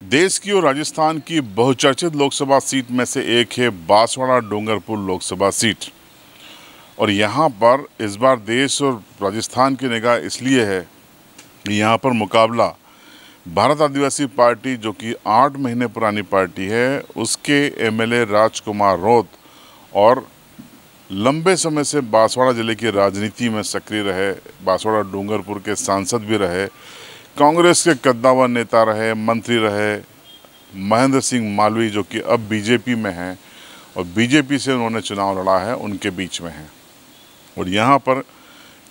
देश की और राजस्थान की बहुचर्चित लोकसभा सीट में से एक है बांसवाड़ा डूंगरपुर लोकसभा सीट। और यहाँ पर इस बार देश और राजस्थान की निगाह इसलिए है कि यहाँ पर मुकाबला भारत आदिवासी पार्टी, जो कि 8 महीने पुरानी पार्टी है, उसके एमएलए राजकुमार रोत और लंबे समय से बांसवाड़ा जिले की राजनीति में सक्रिय रहे, बांसवाड़ा डूंगरपुर के सांसद भी रहे, कांग्रेस के कद्दावर नेता रहे, मंत्री रहे, महेंद्र सिंह मालवी, जो कि अब बीजेपी में हैं और बीजेपी से उन्होंने चुनाव लड़ा है, उनके बीच में हैं। और यहाँ पर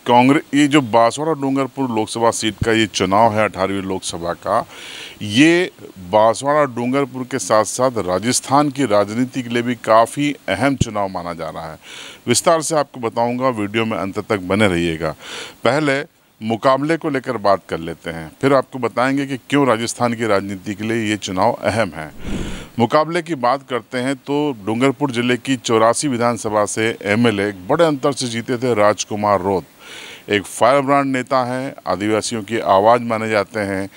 कांग्रेस, ये जो बांसवाड़ा डूंगरपुर लोकसभा सीट का ये चुनाव है 18वीं लोकसभा का, ये बांसवाड़ा डूंगरपुर के साथ साथ राजस्थान की राजनीति के लिए भी काफ़ी अहम चुनाव माना जा रहा है। विस्तार से आपको बताऊंगा, वीडियो में अंत तक बने रहिएगा। पहले मुकाबले को लेकर बात कर लेते हैं, फिर आपको बताएंगे कि क्यों राजस्थान की राजनीति के लिए ये चुनाव अहम है। मुकाबले की बात करते हैं तो डूंगरपुर जिले की 84 विधानसभा से एमएलए बड़े अंतर से जीते थे राजकुमार रोत। एक फायर ब्रांड नेता हैं, आदिवासियों की आवाज़ माने जाते हैं।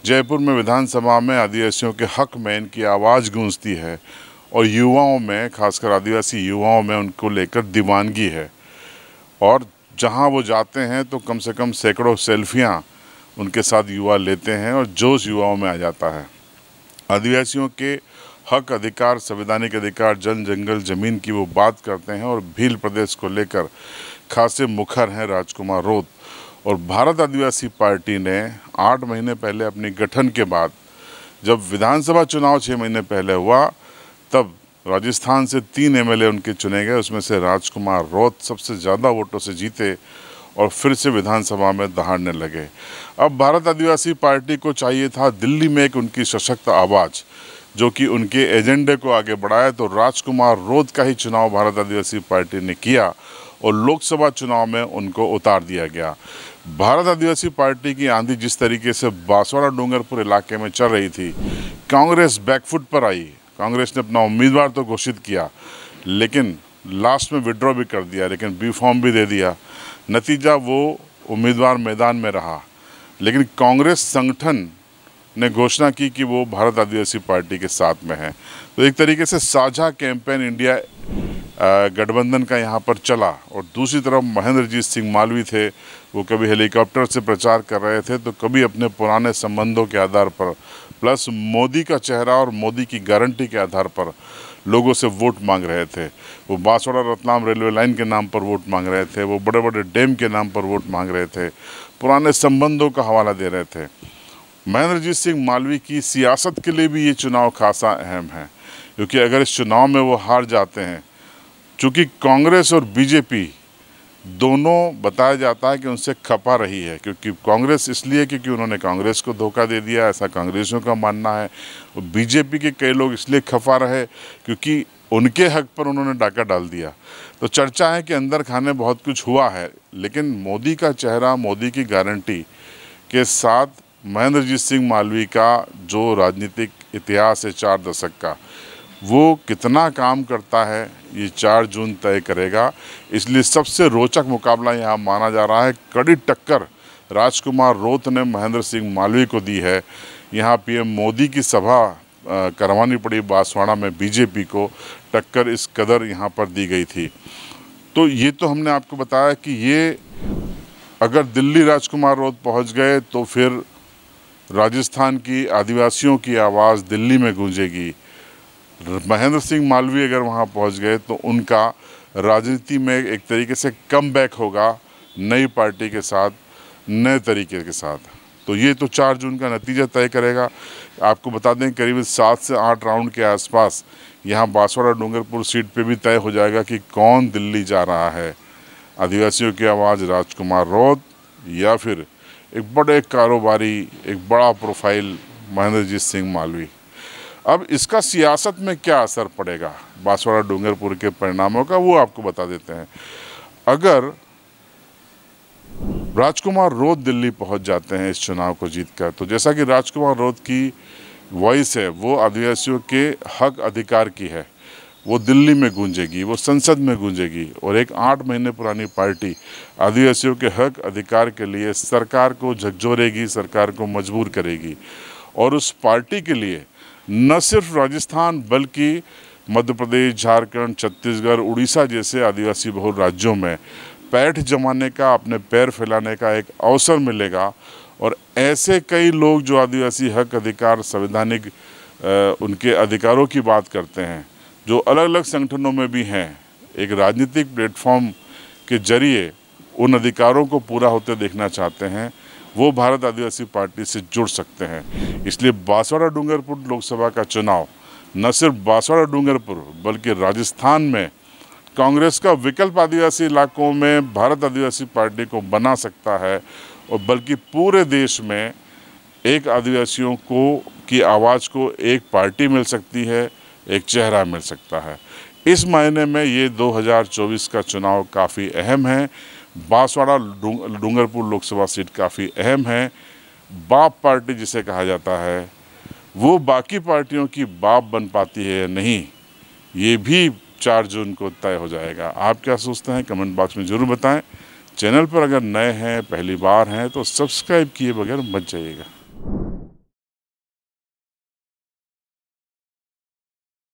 जयपुर में विधानसभा में आदिवासियों के हक में इनकी आवाज़ गूंजती है और युवाओं में, खासकर आदिवासी युवाओं में, उनको लेकर दीवानगी है। और जहां वो जाते हैं तो कम से कम सैकड़ों सेल्फियां उनके साथ युवा लेते हैं और जोश युवाओं में आ जाता है। आदिवासियों के हक, अधिकार, संवैधानिक अधिकार, जन जंगल ज़मीन की वो बात करते हैं और भील प्रदेश को लेकर खासे मुखर हैं राजकुमार रोत। और भारत आदिवासी पार्टी ने 8 महीने पहले अपने गठन के बाद, जब विधानसभा चुनाव 6 महीने पहले हुआ, तब राजस्थान से 3 एमएलए उनके चुने गए। उसमें से राजकुमार रोत सबसे ज़्यादा वोटों से जीते और फिर से विधानसभा में दहाड़ने लगे। अब भारत आदिवासी पार्टी को चाहिए था दिल्ली में एक उनकी सशक्त आवाज़, जो कि उनके एजेंडे को आगे बढ़ाए। तो राजकुमार रोत का ही चुनाव भारत आदिवासी पार्टी ने किया और लोकसभा चुनाव में उनको उतार दिया गया। भारत आदिवासी पार्टी की आंधी जिस तरीके से बांसवाड़ा डूंगरपुर इलाके में चल रही थी, कांग्रेस बैकफुट पर आई। कांग्रेस ने अपना उम्मीदवार तो घोषित किया, लेकिन लास्ट में विड्रॉ भी कर दिया, लेकिन बी फॉर्म भी दे दिया। नतीजा, वो उम्मीदवार मैदान में रहा, लेकिन कांग्रेस संगठन ने घोषणा की कि वो भारत आदिवासी पार्टी के साथ में है। तो एक तरीके से साझा कैंपेन इंडिया गठबंधन का यहाँ पर चला। और दूसरी तरफ महेंद्रजीत सिंह मालवी थे, वो कभी हेलीकॉप्टर से प्रचार कर रहे थे तो कभी अपने पुराने संबंधों के आधार पर, प्लस मोदी का चेहरा और मोदी की गारंटी के आधार पर लोगों से वोट मांग रहे थे। वो बांसवाड़ा रतलाम रेलवे लाइन के नाम पर वोट मांग रहे थे, वो बड़े बड़े डैम के नाम पर वोट मांग रहे थे, पुराने संबंधों का हवाला दे रहे थे। महेंद्रजीत सिंह मालवी की सियासत के लिए भी ये चुनाव खासा अहम है, क्योंकि अगर इस चुनाव में वो हार जाते हैं, चूँकि कांग्रेस और बीजेपी दोनों बताया जाता है कि उनसे खपा रही है, क्योंकि कांग्रेस इसलिए क्योंकि उन्होंने कांग्रेस को धोखा दे दिया, ऐसा कांग्रेसियों का मानना है। और बीजेपी के कई लोग इसलिए खफा रहे क्योंकि उनके हक पर उन्होंने डाका डाल दिया। तो चर्चा है कि अंदर खाने बहुत कुछ हुआ है, लेकिन मोदी का चेहरा, मोदी की गारंटी के साथ महेंद्रजीत सिंह मालवी का जो राजनीतिक इतिहास है 4 दशक का, वो कितना काम करता है, ये 4 जून तय करेगा। इसलिए सबसे रोचक मुकाबला यहाँ माना जा रहा है। कड़ी टक्कर राजकुमार रोत ने महेंद्र सिंह मालवी को दी है। यहाँ पीएम मोदी की सभा करवानी पड़ी बांसवाड़ा में बीजेपी को, टक्कर इस कदर यहाँ पर दी गई थी। तो ये तो हमने आपको बताया कि ये अगर दिल्ली राजकुमार रोत पहुँच गए तो फिर राजस्थान की आदिवासियों की आवाज़ दिल्ली में गूंजेगी। महेंद्र सिंह मालवी अगर वहां पहुंच गए तो उनका राजनीति में एक तरीके से कम बैक होगा, नई पार्टी के साथ, नए तरीके के साथ। तो ये तो 4 जून का नतीजा तय करेगा। आपको बता दें करीब 7 से 8 राउंड के आसपास यहाँ बांसवाड़ा डूंगरपुर सीट पे भी तय हो जाएगा कि कौन दिल्ली जा रहा है, आदिवासियों की आवाज़ राजकुमार रोत या फिर एक बड़े कारोबारी, एक बड़ा प्रोफाइल महेंद्रजीत सिंह मालवी। अब इसका सियासत में क्या असर पड़ेगा बांसवाड़ा डूंगरपुर के परिणामों का, वो आपको बता देते हैं। अगर राजकुमार रोत दिल्ली पहुंच जाते हैं इस चुनाव को जीतकर, तो जैसा कि राजकुमार रोत की वॉइस है, वो आदिवासियों के हक अधिकार की है, वो दिल्ली में गूंजेगी, वो संसद में गूंजेगी। और एक 8 महीने पुरानी पार्टी आदिवासियों के हक अधिकार के लिए सरकार को झकझोरेगी, सरकार को मजबूर करेगी। और उस पार्टी के लिए न सिर्फ राजस्थान बल्कि मध्य प्रदेश, झारखंड, छत्तीसगढ़, उड़ीसा जैसे आदिवासी बहुल राज्यों में पैठ जमाने का, अपने पैर फैलाने का एक अवसर मिलेगा। और ऐसे कई लोग जो आदिवासी हक अधिकार, संवैधानिक उनके अधिकारों की बात करते हैं, जो अलग अलग संगठनों में भी हैं, एक राजनीतिक प्लेटफॉर्म के जरिए उन अधिकारों को पूरा होते देखना चाहते हैं, वो भारत आदिवासी पार्टी से जुड़ सकते हैं। इसलिए बांसवाड़ा डूंगरपुर लोकसभा का चुनाव न सिर्फ बांसवाड़ा डूंगरपुर बल्कि राजस्थान में कांग्रेस का विकल्प आदिवासी इलाकों में भारत आदिवासी पार्टी को बना सकता है, और बल्कि पूरे देश में एक आदिवासियों को की आवाज़ को एक पार्टी मिल सकती है, एक चेहरा मिल सकता है। इस मायने में ये 2024 का चुनाव काफ़ी अहम है। बांसवाड़ा डूंगरपुर लोकसभा सीट काफ़ी अहम है। बाप पार्टी जिसे कहा जाता है वो बाकी पार्टियों की बाप बन पाती है या नहीं, ये भी 4 जून को तय हो जाएगा। आप क्या सोचते हैं कमेंट बॉक्स में ज़रूर बताएं। चैनल पर अगर नए हैं, पहली बार हैं तो सब्सक्राइब किए बगैर मत जाइएगा।